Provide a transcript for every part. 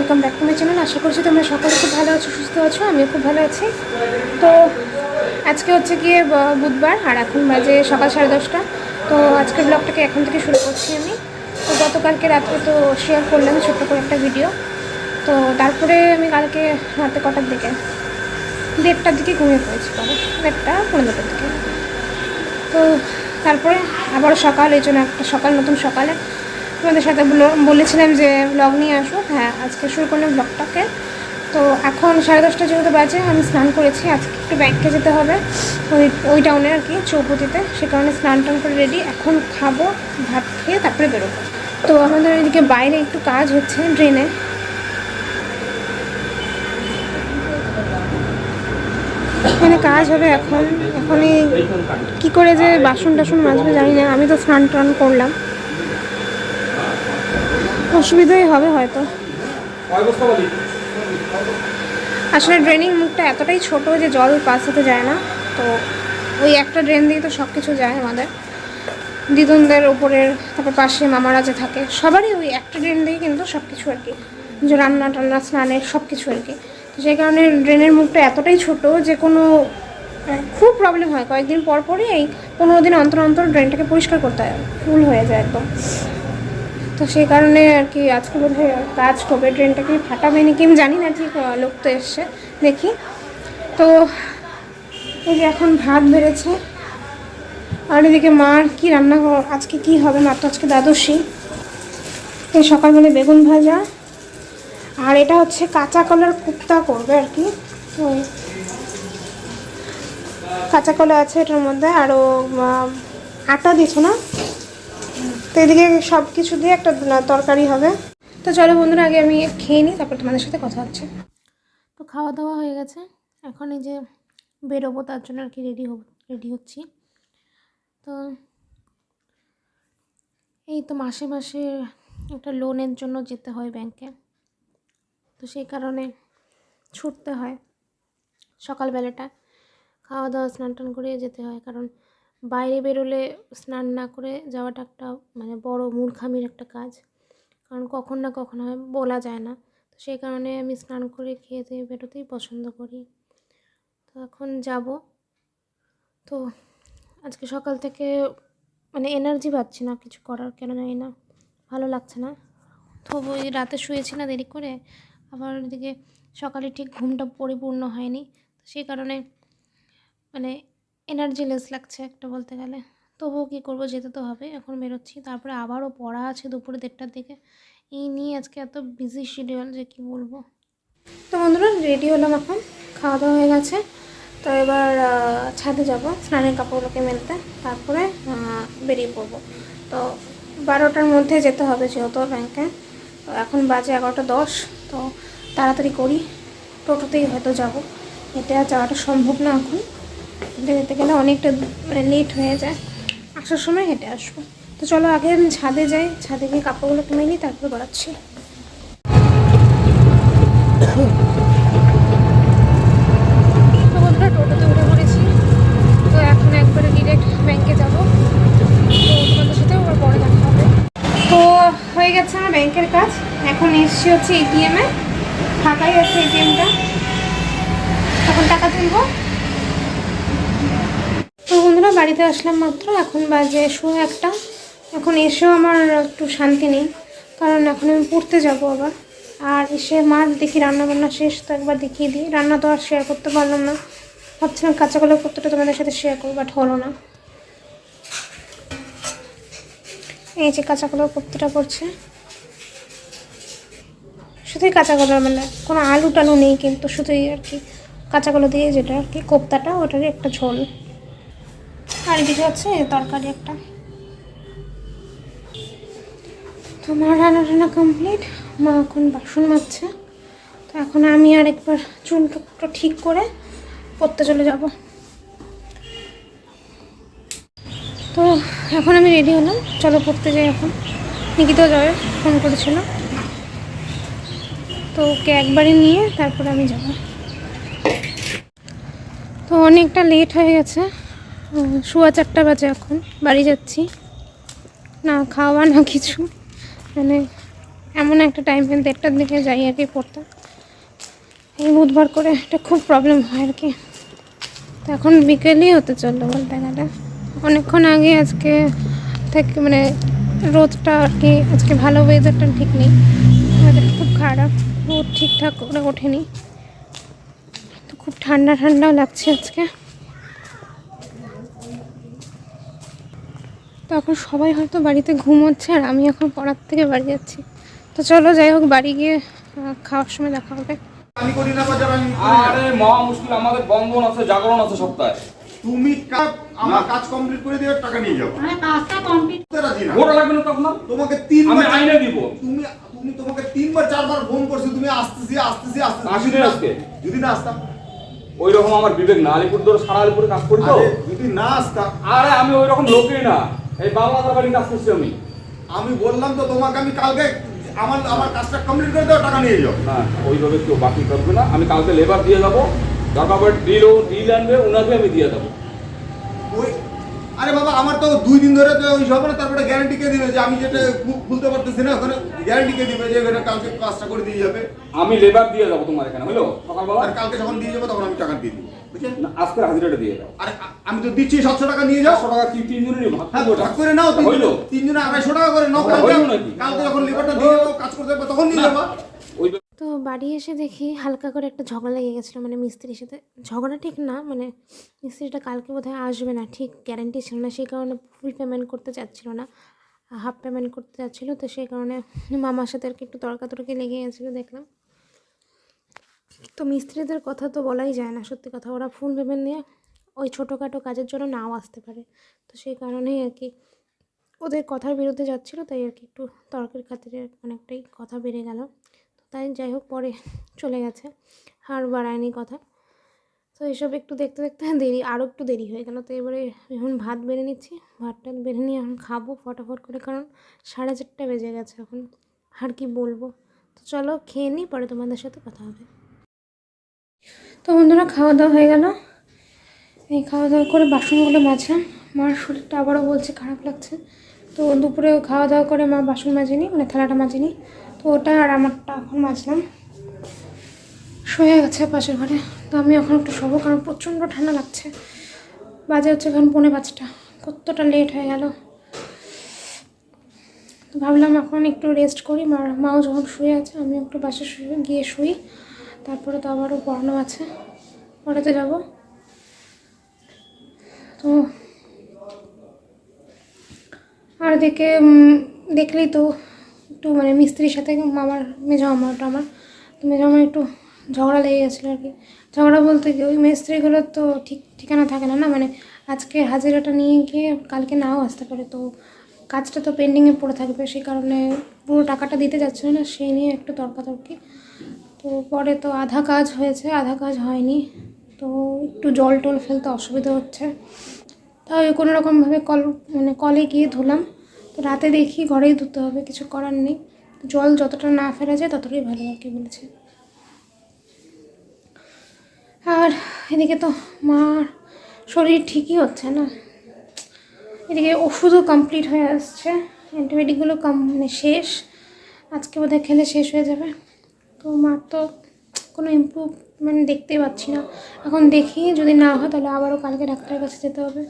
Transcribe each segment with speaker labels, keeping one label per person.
Speaker 1: Welcome back to my channel. আশা করছি তোমরা সকলে খুব ভালো আছো, সুস্থ আছো। আমিও খুব ভালো আছি। তো আজকে হচ্ছে গিয়ে বুধবার, আর এখন বাজে সকাল 10:30। তো আজকের ব্লগটাকে এখন থেকে শুরু করছি আমি। তো গতকালকে রাত্রে তো শেয়ার করলাম ছোট্ট করে একটা ভিডিও। তো তারপরে আমি কালকে রাতে কটার দিকে 1:30টার দিকে ঘুমিয়ে পড়েছি, পরে 1:30-1:45টার দিকে। তো তারপরে আবার সকাল, এই জন্য একটা নতুন সকালে তোমাদের সাথে বলেছিলাম যে ব্লগ নিয়ে আসো। হ্যাঁ, আজকে শুরু করলাম ব্লগটাকে। তো এখন 10:30 যেহেতু বাজে, আমি স্নান করেছি। আজকে একটু ব্যাংকে যেতে হবে, ওই টাউনে আর কি, চৌপতিতে। সে কারণে স্নান টান করে রেডি। এখন খাবো, ভাত খেয়ে তারপরে বেরোবো। তো আমাদের এদিকে বাইরে একটু কাজ হচ্ছে ড্রেনে। এখানে কাজ হবে এখনই কি করে যে বাসন টাসন মাজবে জানি না। আমি তো স্নান টান করলাম, অসুবিধাই হবে হয়তো। আসলে ড্রেনিং মুখটা এতটাই ছোট যে জল পাস হতে যায় না। তো ওই একটা ড্রেন দিয়ে তো সব কিছু যায় আমাদের দিদুনদের উপরের, তারপর পাশে মামারা যে থাকে, সবারই ওই একটা ড্রেন দিয়ে কিন্তু সব কিছু আর কি, যে রান্না টান্না স্নানের সব কিছু আর কি। তো সেই কারণে ড্রেনের মুখটা এতটাই ছোট যে কোনো খুব প্রবলেম হয়। কয়েকদিন পর পরই, এই 15 দিন অন্তর অন্তর ড্রেনটাকে পরিষ্কার করতে হয়, ফুল হয়ে যায় একদম। তো সেই কারণে আর কি আজকে বোধহয় কাজ করবে, ড্রেনটাকে ফাটাবে নাকি আমি জানি না, ঠিক লোক তো এসছে দেখি। তো এই যে এখন ভাত বেড়েছে, আর এদিকে মার কি রান্না আজকে কি হবে। মার তো আজকে দ্বাদশী। এই সকালবেলা বেগুন ভাজা, আর এটা হচ্ছে কাঁচা কলার কোপ্তা করবে আর কি। তো কাঁচা কলা আছে এটার মধ্যে, আরও আটা দিছো না। তো এদিকে সব কিছু দিয়ে একটা তরকারি হবে। তো চলো বন্ধুরা, আগে আমি খেয়ে নিই, তারপর তোমাদের সাথে কথা হচ্ছে। তো খাওয়া দাওয়া হয়ে গেছে, এখন এই যে বেরোবো, তার জন্য আর কি রেডি হচ্ছি। তো এই তো মাসে মাসে একটা লোনের জন্য যেতে হয় ব্যাংকে, তো সেই কারণে ছুটতে হয় সকালবেলাটা। খাওয়া দাওয়া স্নান টান করে যেতে হয়, কারণ বাইরে বেরোলে স্নান না করে যাওয়াটা একটা মানে বড় মূর্খামির একটা কাজ, কারণ কখন না কখন হয় বলা যায় না। তো সেই কারণে আমি স্নান করে খেয়ে দিয়ে বেরোতেই পছন্দ করি। তো এখন যাব। তো আজকে সকাল থেকে মানে এনার্জি পাচ্ছি না কিছু করার, কেন জানি না, ভালো লাগছে না। তো ওই রাতে শুয়েছি না দেরি করে, আবার এদিকে সকালে ঠিক ঘুমটা পরিপূর্ণ হয়নি। তো সেই কারণে মানে এনার্জি লেস লাগছে একটা বলতে গেলে। তবুও কী করবো, যেতে তো হবে। এখন বেরোচ্ছি, তারপরে আবারও পড়া আছে দুপুরে 1:30টার দিকে। এই নিয়ে আজকে এত বিজি শিডিউল যে কী বলবো। তো বন্ধুরা, রেডি হলাম, এখন খাওয়া দাওয়া হয়ে গেছে। তো এবার ছাদে যাব স্নানের কাপড়গুলোকে মেলতে, তারপরে বেরিয়ে পড়বো। তো 12টার মধ্যে যেতে হবে যেহেতু ব্যাংকে। তো এখন বাজে 11:10। তো তাড়াতাড়ি করি, টোটোতেই হয়তো যাব। হেঁটে আর যাওয়াটা সম্ভব না এখন, হেঁটে যেতে গেলে অনেকটা মানে লেট হয়ে যায়। আসার সময় হেঁটে আসবো। তো চলো আগে আমি ছাদে যাই, ছাদে গিয়ে কাপড়গুলোকে মেলি, তারপরে বেড়াচ্ছি। তো বন্ধুরা, টোটোতে উঠে পড়েছি। তো এখন একবারে ডিরেক্ট ব্যাংকে যাব। তো তোমাদের সাথেও আবার পরে দেখা হবে। তো হয়ে গেছে আমার ব্যাংকের কাজ। এখন এসছি হচ্ছে এটিএমে, ফাঁকাই আছে এটিএমটা, এখন টাকা তুলবো। তো বন্ধুরা, বাড়িতে আসলাম মাত্র, এখন বাজে 1:30। এখন এসেও আমার একটু শান্তি নেই, কারণ এখন আমি পড়তে যাব আবার। আর এসে মাছ দেখি রান্নাবান্না শেষ, তো একবার দেখিয়ে দিই। রান্না তো আর শেয়ার করতে পারলাম না, ভাবছিলাম কাঁচা কলার কোপ্তাটা তোমাদের সাথে শেয়ার করবো, বাট হলো না। এই যে কাঁচা কলার কোপ্তাটা করছে, শুধুই কাঁচা কলার, মানে কোনো আলু টালু নেই, কিন্তু শুধুই আর কি কাঁচা কলা দিয়ে যেটা আর কি কোপ্তাটা, ওটারই একটা ঝোল। আর এদিকে হচ্ছে তরকারি একটা। তো মা রান্না কমপ্লিট, মা এখন বাসন মাজছে। তো এখন আমি আর একবার চুলটা ঠিক করে পড়তে চলে যাব। তো এখন আমি রেডি হলাম, চলো পড়তে যাই এখন। নিকিতাও যাবে, ফোন করেছিল, তো ওকে একবারে নিয়ে তারপরে আমি যাব। তো অনেকটা লেট হয়ে গেছে, 4:15 বাজে। এখন বাড়ি যাচ্ছি, না খাওয়া না কিছু, মানে এমন একটা টাইমে 1:30টার দিকে যাই আর কি পড়তে। এই বুধবার করে একটা খুব প্রবলেম হয় আর কি। তো এখন বিকেলই হতে চললো বলতে গেলে, অনেকক্ষণ আগে আজকে থেকে মানে রোদটা আর কি আজকে ভালো, ওয়েদারটা ঠিক নেই, ওয়েদারটা খুব খারাপ, রোদ ঠিকঠাক করে ওঠেনি, তো খুব ঠান্ডা ঠান্ডাও লাগছে আজকে। তো এখন সবাই হয়তো বাড়িতে ঘুমোচ্ছে আর আমি এখন পড়ার থেকে বাড়ি যাচ্ছি। তো চলো যাই হোক, বাড়ি গিয়ে খাওয়ার সময় দেখা হবে।
Speaker 2: আমি করি না বাজার, আমি
Speaker 3: আরে মহা মুশকিল, আমাদের বন্ধন আছে, জাগরণ আছে সপ্তাহে।
Speaker 2: তুমি আমার কাজ কমপ্লিট করে দিয়ে টাকা নিয়ে যাও।
Speaker 4: মানে কাজটা কমপ্লিট
Speaker 2: রাজি না,
Speaker 3: ভোট লাগবে না তো আপনার,
Speaker 2: তোমাকে
Speaker 3: আমি
Speaker 2: তিনবার
Speaker 3: আইনে দিব।
Speaker 2: তুমি তুমি তোমাকে 3-4বার ফোন করছি, তুমি আসতেছি আসতেছি আসতেছি,
Speaker 3: আসিনি আজকে।
Speaker 2: যদি না আসতাম,
Speaker 3: ওই রকম আমার বিবেক না, আলিপুর ধরে সারা আলিপুরে কাজ করি তো।
Speaker 2: আরে যদি না আসতাম,
Speaker 3: আরে আমি ওই রকম লোকই না, এই বাংলাদেশের বাড়ি কাজ করছি আমি।
Speaker 2: আমি বললাম তো তোমাকে, আমি কালকে আমার কাজটা কমপ্লিট করে দাও, টাকা নিয়ে যাও।
Speaker 3: না ওইভাবে কেউ বাকি করবে না, আমি কালকে লেবার দিয়ে যাবো, দরকার পড়ে ডিল আনবে, ওনাকে আমি দিয়ে দেবো।
Speaker 2: ওই আরে বাবা, আমার তো 2 দিন ধরে তো ওই সব না, তারপরে গ্যারান্টি কে দিবে যে আমি যেটা খুলতে পারতেছি না, ওখানে গ্যারান্টি কে দিবে যে এটা কালকে কাজটা করে দিয়ে যাবে।
Speaker 3: আমি লেবার দিয়ে যাবো তোমার এখানে, হলো সকালবেলা।
Speaker 2: আর কালকে যখন দিয়ে যাবো তখন আমি টাকা দিয়ে দিব, বুঝছেন?
Speaker 3: না, আজকের হাজিরাটা দিয়ে দাও।
Speaker 2: আরে আমি তো দিচ্ছি 700 টাকা নিয়ে যাও।
Speaker 3: 100 টাকা কি 3 জনের ভাগ
Speaker 2: হ্যাঁ,
Speaker 3: করবো?
Speaker 2: ভাগ করে নাও,
Speaker 3: হইলো?
Speaker 2: 3 জনে 250 টাকা করে নাও।
Speaker 3: হইলো নাকি?
Speaker 2: কালকে যখন লিভারটা দিয়ে যাবো, কাজ করতে যাবো তখন নিয়ে যাবো।
Speaker 3: ওই
Speaker 1: তো বাড়ি এসে দেখি হালকা করে একটা ঝগড়া লেগে গেছিলো, মানে মিস্ত্রির সাথে। ঝগড়া ঠিক না, মানে মিস্ত্রিটা কালকে বোধহয় আসবে না, ঠিক গ্যারান্টি ছিল না, সেই কারণে ফুল পেমেন্ট করতে চাচ্ছিলো না, হাফ পেমেন্ট করতে চাচ্ছিলো। তো সেই কারণে মামার সাথে আর কি একটু তর্কাতর্কি লেগে গেছিলো দেখলাম। তো মিস্ত্রিদের কথা তো বলাই যায় না, সত্যি কথা, ওরা ফুল পেমেন্ট নিয়ে ওই ছোটোখাটো কাজের জন্য নাও আসতে পারে। তো সেই কারণেই আর কি ওদের কথার বিরুদ্ধে যাচ্ছিলো, তাই আর কি একটু তর্কের খাতিরে অনেকটাই কথা বেড়ে গেল। তো তাই যাই হোক, পরে চলে গেছে, আর বাড়ায়নি কথা। তো এসব একটু দেখতে দেখতে দেরি, আরও একটু দেরি হয়ে গেল। তো এবারে এখন ভাত বেড়ে নিচ্ছি, ভাতটা বেড়ে নিয়ে এখন খাবো ফটাফট করে, কারণ 4:30 বেজে গেছে এখন, আর কি বলবো। তো চলো খেয়ে নিই, পরে তোমাদের সাথে কথা হবে। তো বন্ধুরা, খাওয়া দাওয়া হয়ে গেল, এই খাওয়া দাওয়া করে বাসনগুলো মাজলাম। মার শরীরটা আবারও বলছে খারাপ লাগছে, তো দুপুরে খাওয়া দাওয়া করে মা বাসন মাজেনি, মানে থালাটা মাজেনি, তো ওটা আর আমারটা এখন মাজলাম। শুয়ে গেছে পাশের ঘরে, তো আমি এখন একটু শোবো, কারণ প্রচণ্ড ঠান্ডা লাগছে। বাজে হচ্ছে এখন 4:45, কতটা লেট হয়ে গেল। তো ভাবলাম এখন একটু রেস্ট করি, মাও যখন শুয়ে আছে আমি একটু বাসে গিয়ে শুই, তারপরে তো আবারও পড়ানো আছে, পড়াতে যাব। তো আর দেখলেই তো একটু মানে মিস্ত্রির সাথে আমার তো মেজো আমার একটু ঝগড়া লেগে গেছিলো আর কি। ঝগড়া বলতে কি, ওই মিস্ত্রিগুলোর তো ঠিক ঠিকানা থাকে না, মানে আজকে হাজিরাটা নিয়ে গিয়ে কালকে নাও আসতে পারে, তো কাজটা তো পেন্ডিংয়ে পড়ে থাকবে, সেই কারণে পুরো টাকাটা দিতে যাচ্ছিল না, সেই নিয়ে একটু তর্কাতর্কি। তো পরে তো আধা কাজ হয়েছে, আধা কাজ হয়নি, তো একটু জল টল ফেলতে অসুবিধা হচ্ছে, তাই কোনো রকমভাবে কলে গিয়ে ধুলাম। তো রাতে দেখি ঘরেই ধুতে হবে, কিছু করার নেই, জল যতটা না ফেলা যায় ততটাই ভালো আর কি বলেছে। আর এদিকে তো মার শরীর ঠিকই হচ্ছে না, এদিকে ওষুধও কমপ্লিট হয়ে আসছে, অ্যান্টিবায়োটিকগুলো মানে শেষ, আজকে বোধহয় খেলে শেষ হয়ে যাবে। তো মার তো কোনো ইমপ্রুভমেন্ট দেখতেই পাচ্ছি না, এখন দেখি যদি না হয় তাহলে আবারও কালকে ডাক্তারের কাছে যেতে হবে।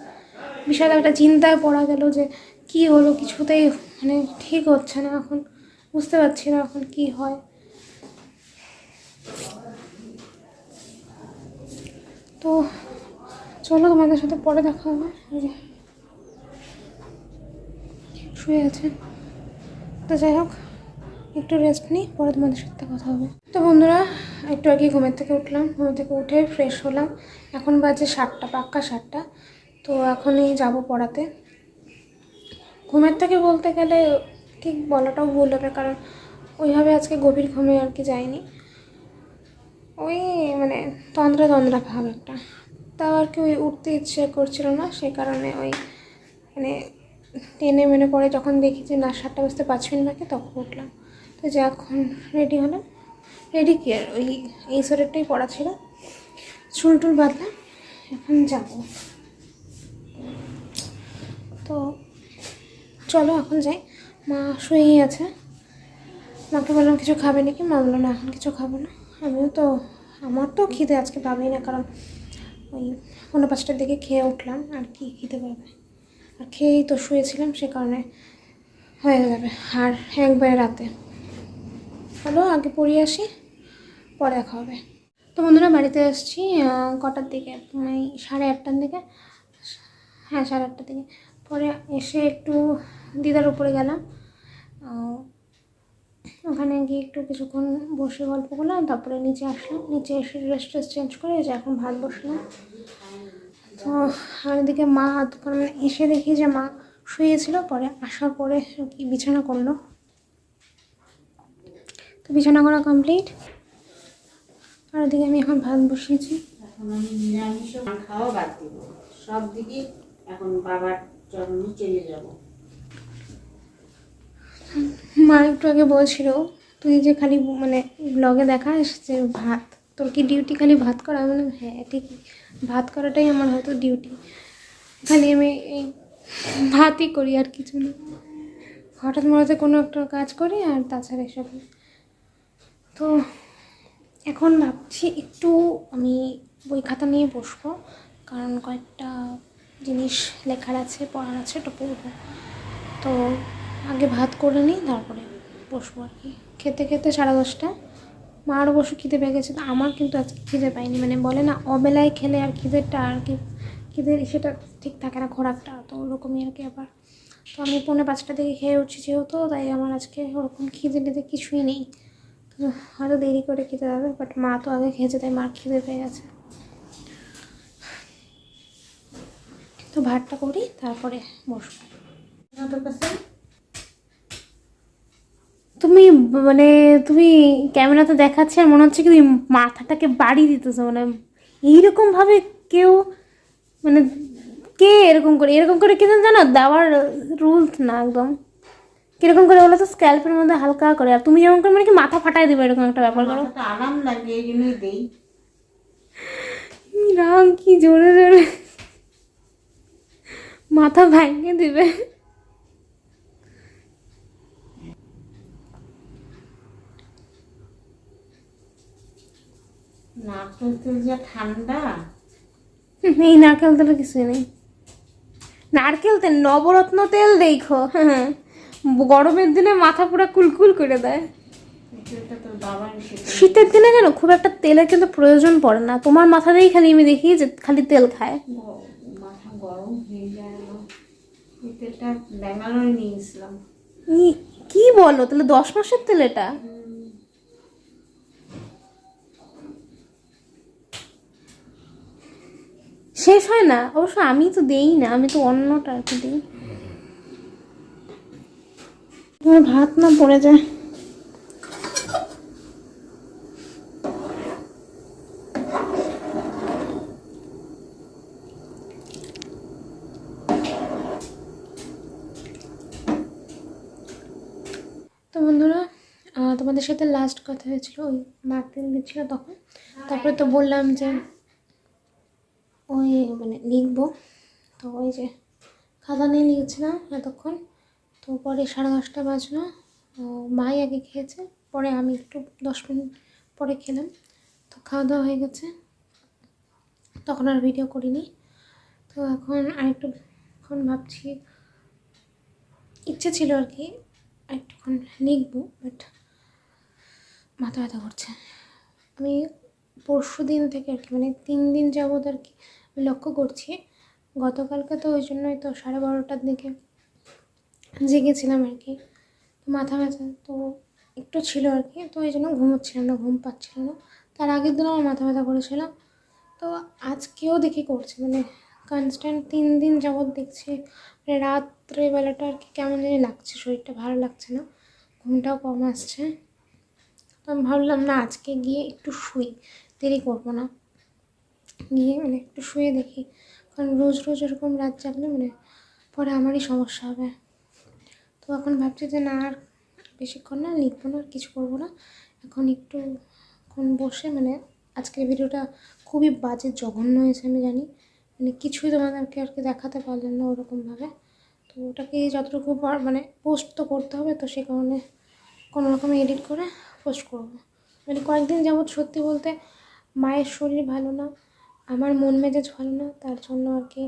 Speaker 1: বিশাল একটা চিন্তায় পড়া গেল যে কি হলো, কিছুতেই মানে ঠিক হচ্ছে না, এখন বুঝতে পারছি না এখন কি হয়। তো চলো তোমাদের সাথে পরে দেখা হবে। শুয়ে আছে, তো যাই হোক একটু রেস্ট নিই, পরে তোমাদের সাথে কথা হবে। তো বন্ধুরা, একটু আগে ঘুমের থেকে উঠলাম, ঘুমের থেকে উঠে ফ্রেশ হলাম, এখন বাজে 7টা, পাক্কা 7টা। তো এখনই যাব পড়াতে। ঘুমের থেকে বলতে গেলে ঠিক বলাটাও ভুল হবে, কারণ ওইভাবে আজকে গভীর ঘুমে আর কি যায়নি, ওই মানে তন্দ্রা ভাব একটা, তাও আর কি ওই উঠতে ইচ্ছে করছিল না, সেই কারণে ওই মানে টেনে পরে যখন দেখি যে না 7টা বাজতে 5 মিনিট বাকি, তখন উঠলাম। তো যে এখন রেডি হলাম, রেডি কি আর ওই এই সোয়েটারটাই পরা ছিল, চুল টুল বাঁধলাম, এখন যাব। তো চলো এখন যাই, মা শুয়েই আছে, মাকে বললাম কিছু খাবে নাকি, মা বললো না এখন কিছু খাবো না। আমিও তো, আমার তো খিদে আজকে পাবেই না, কারণ ওই 4:45টার দিকে খেয়ে উঠলাম, আর কি খিদে পাবে, আর খেয়েই তো শুয়েছিলাম, সে কারণে হয়ে যাবে। আর একবারে রাতে হলো, আগে পড়িয়ে আসি, পরে দেখা হবে। তো বন্ধুরা বাড়িতে আসছি কটার দিকে, এই 8:30টার দিকে, হ্যাঁ 8:30টার দিকে। পরে এসে একটু দিদার উপরে গেলাম, ওখানে গিয়ে একটু কিছুক্ষণ বসে গল্প করলাম, তারপরে নিচে আসলাম, নিচে এসে ড্রেস চেঞ্জ করে যে এখন ভাত বসলাম। তো আর এদিকে মা মানে এসে দেখি যে মা শুয়েছিল, পরে আসার পরে আর কি বিছানা করলো। তো বিছানা করা কমপ্লিট, আর ওদিকে আমি এখন ভাত বসিয়েছি।
Speaker 4: এখন আমি নিরামিষ খাওয়া বাদ দিব, সব দিকে এখন বাবার চরণে চলে যাব।
Speaker 1: মা একটু আগে বলছিল তুই যে খালি মানে ব্লগে দেখাস যে ভাত, তোর কি ডিউটি খালি ভাত করা? আমি বললাম হ্যাঁ ঠিকই, ভাত করাটাই আমার হয়তো ডিউটি, খালি আমি এই ভাতই করি আর কিছু না। হঠাৎ মরাতে কোনো একটা কাজ করি, আর তাছাড়া এসব না। তো এখন ভাবছি একটু আমি বই খাতা নিয়ে বসবো, কারণ কয়েকটা জিনিস লেখার আছে, পড়ার আছে, তো পড়বো। তো আগে ভাত করে নিই, তারপরে বসবো আর কি। খেতে খেতে 10:30, মার অবশ্য খিদে পেয়ে গেছে, তো আমার কিন্তু আজকে খিদে পাইনি। মানে বলে না অবেলায় খেলে আর খিদেরটা আর কি, খিদের সেটা ঠিক থাকে না খোরাকটা, তো ওরকমই আর কি। আবার তো আমি 4:45টার দিকে খেয়ে উঠছি যেহেতু, তাই আমার আজকে ওরকম খিদে টিদে কিছুই নেই। তো হয়তো দেরি করে খেতে যাবে, বাট মা তো আগে খেয়েছে, তাই মার খিদে পেয়ে গেছে। তো ভাতটা করি, তারপরে বসবো।
Speaker 4: তোর কাছে
Speaker 1: তুমি মানে তুমি ক্যামেরাতে দেখাচ্ছে আর মনে হচ্ছে কি তুমি মাথাটাকে বাড়ি দিতেছো, মানে এইরকমভাবে কেউ, মানে কে এরকম করে কিন্তু জানো দেওয়ার রুলস না একদম। কিরকম করে বলো তো, স্ক্যাল্পের মধ্যে হালকা করে, আর তুমি যেমন করে মানে কি মাথা ফাটাই দেবে এরকম একটা ব্যাপার করো।
Speaker 4: মাথাটা আরাম লাগে এই জন্যই দেই।
Speaker 1: রাম কি জোরে জোরে মাথা ভেঙে দিবে।
Speaker 4: নারকেল তেল যা ঠান্ডা।
Speaker 1: এই নারকেল তেল কিছুই নেই, নারকেল তেল নবরত্ন তেল দেখো, হ্যাঁ গরমের দিনে মাথা পুরো কুলকুল করে দেয়।
Speaker 4: তেলটা তোর বাবার সেটা
Speaker 1: শীতের দিনে যেন খুব একটা তেলের কিন্তু প্রয়োজন পড়ে না, তোমার মাথাতেই খালি আমি দেখি যে খালি তেল খায়।
Speaker 4: মাথা গরম হয়ে যায় না। এই তেলটা ব্যাঙ্গালোরে নিয়ে গেছিলাম।
Speaker 1: কি বলো, তাহলে 10 মাসের তেল এটা? শেষ হয় না অবশ্য, আমি তো দেই না, আমি তো অন্যটা আর কি দিই। তোমার ভাত না পড়ে যায়। তো বন্ধুরা তোমাদের সাথে লাস্ট কথা হয়েছিল ওই মা তেল দিচ্ছিল তখন, তারপরে তো বললাম যে ওই মানে লিখবো, তো ওই যে খাতা নিয়ে লিখেছিলাম এতক্ষণ। তো পরে 10:30 বাজলো, মাই আগে খেয়েছে, পরে আমি একটু 10 মিনিট পরে খেলাম। তো খাওয়া দাওয়া হয়ে গেছে, তখন আর ভিডিও করিনি। তো এখন ভাবছি, ইচ্ছে ছিল আর কি একটুক্ষণ লিখবো, বাট মাথা ব্যথা করছে। আমি পরশু দিন থেকে আর কি মানে 3 দিন যাবত আর কি আমি লক্ষ্য করছি, গতকালকে তো ওই জন্যই তো 12:30টার দিকে জেগেছিলাম আর কি, তো মাথা ব্যথা তো একটু ছিল আর কি, তো ওই জন্য ঘুমোচ্ছিলাম না, ঘুম পাচ্ছিল না। তার আগের দিন আমার মাথা ব্যথা করেছিল, তো আজকেও দেখি করছে, মানে কনস্ট্যান্ট 3 দিন যাবত দেখছি, মানে রাত্রেবেলাটা আর কি কেমন জানি লাগছে, শরীরটা ভালো লাগছে না, ঘুমটাও কম আসছে। তো আমি ভাবলাম না আজকে গিয়ে একটু শুই, দেরি করবো না, গিয়ে মানে একটু শুয়ে দেখি, কারণ রোজ রোজ এরকম রাত জাগলে মানে পরে আমারই সমস্যা হবে। তো এখন ভাবছি যে না আর বেশিক্ষণ না লিখবো না, আর কিছু করবো না, এখন একটুক্ষণ বসে মানে আজকের ভিডিওটা খুবই বাজে জঘন্য হয়েছে আমি জানি, মানে কিছুই তোমাদেরকে আর কি দেখাতে পারলাম না ওরকমভাবে। তো ওটাকে যতটুকু মানে পোস্ট তো করতে হবে, তো সে কারণে কোনো রকমে এডিট করে পোস্ট করবো। মানে কয়েকদিন যাবৎ সত্যি বলতে মায়ের শরীর ভালো না, আমার মন মেজাজ ভালো না, তার জন্য আর কি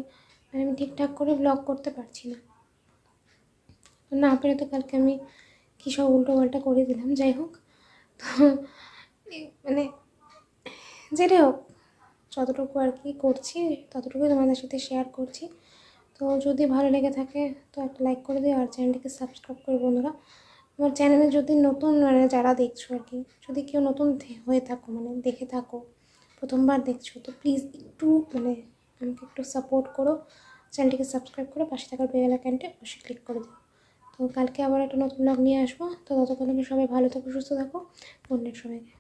Speaker 1: মানে আমি ঠিকঠাক করে ব্লগ করতে পারছি না। তো না পেরে তো কালকে আমি কী সব উল্টোপাল্টা করে দিলাম। যাই হোক, তো মানে যেটাই হোক, যতটুকু আর কি করছি ততটুকুই তোমাদের সাথে শেয়ার করছি। তো যদি ভালো লেগে থাকে তো একটা লাইক করে দিও, আর চ্যানেলটিকে সাবস্ক্রাইব করে বন্ধুরা। আমার চ্যানেলে যদি নতুন মানে যারা দেখছো আর কি, যদি কেউ নতুন হয়ে থাকো মানে দেখে থাকো, প্রথমবার দেখছো, তো প্লিজ একটু মানে আমাকে একটু সাপোর্ট করো, চ্যানেলটিকে সাবস্ক্রাইব করে পাশে থাকার বেল আইকনটা অবশ্যই ক্লিক করে দিও। তো কালকে আবার একটা নতুন ব্লগ নিয়ে আসবো। তো ততক্ষণ সবাই ভালো থাকো, সুস্থ থাকো, গুড নাইট সবাইকে।